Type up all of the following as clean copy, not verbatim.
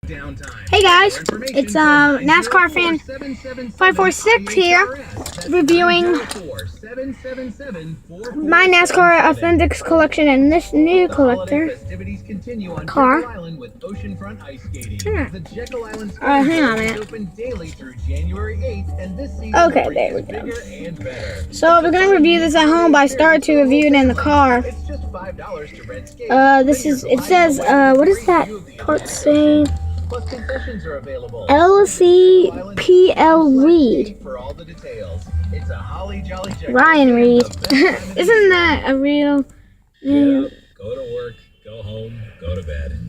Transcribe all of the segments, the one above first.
Hey guys, it's NASCAR fan 546 here, reviewing my NASCAR Authentics collection and this new collector car. Hang on a minute. Okay, there we go. So we're gonna review this at home, but I started to review it in the car. It says, what does that part say? LcPL Reed. Ryan Reed. Isn't that a real name? Get up, go to work, go home, go to bed.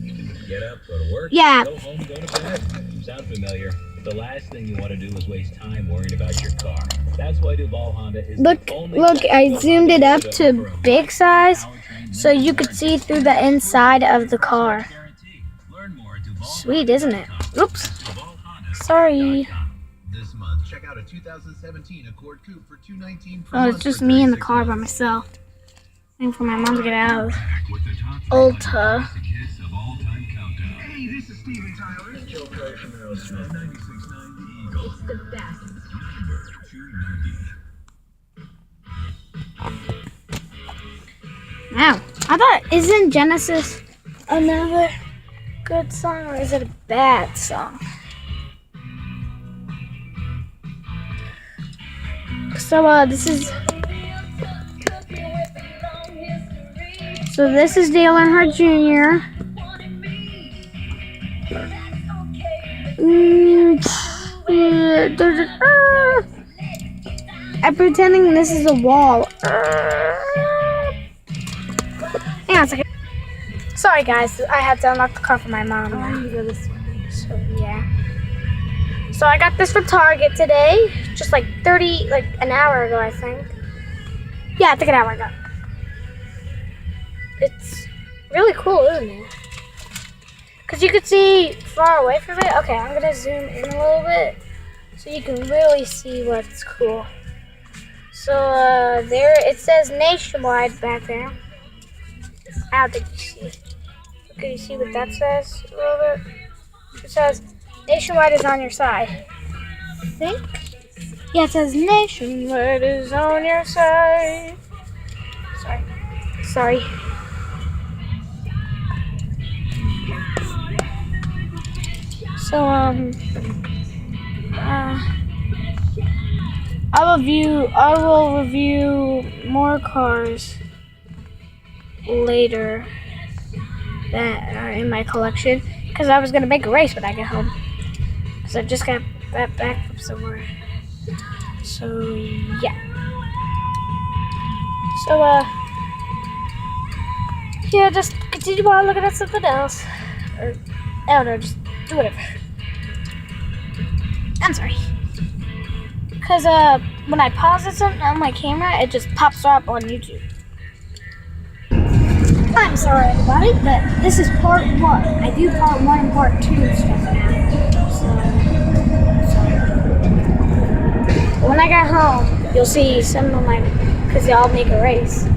Get up, go to work, yeah. Go home, go to bed. Sound familiar? The last thing you want to do is waste time worrying about your car. That's why Duval Honda is Look, I zoomed it up to big size so you could see through the inside of the car. Sweet, isn't it? Oops. Sorry. This month, check out a 2017 Accord Coupe for $219. Oh, it's just me in the car by myself. Waiting for my mom to get out of Ulta. Hey, this is Steven Tyler. It's Joe Perry from Aerosmith. 96.9 Eagle. It's the best. Number 290. Wow. I thought, isn't Genesis another good song, or is it a bad song? So this is Dale Earnhardt Jr. I'm pretending this is a wall. Hang on a second. Sorry guys, I had to unlock the car for my mom. So yeah. So I got this from Target today, just like an hour ago, I think. Yeah, I think an hour ago. It's really cool, isn't it? Because you could see far away from it. Okay, I'm gonna zoom in a little bit so you can really see what's cool. So there, it says Nationwide back there. I don't think you see. Can you see what that says a little bit? It says Nationwide is on your side. I think? Yeah, it says Nationwide is on your side. Sorry. So, I will review more cars later that are in my collection, because I was gonna make a race when I get home, because I just got back from somewhere. So yeah. So yeah, just continue while looking at something else, or I don't know, just do whatever. I'm sorry, because when I pause it on my camera, it just pops up on YouTube. I'm sorry everybody, but this is part 1. I do part 1 and part 2 stuff now. So when I get home, you'll see some of my, because y'all make a race.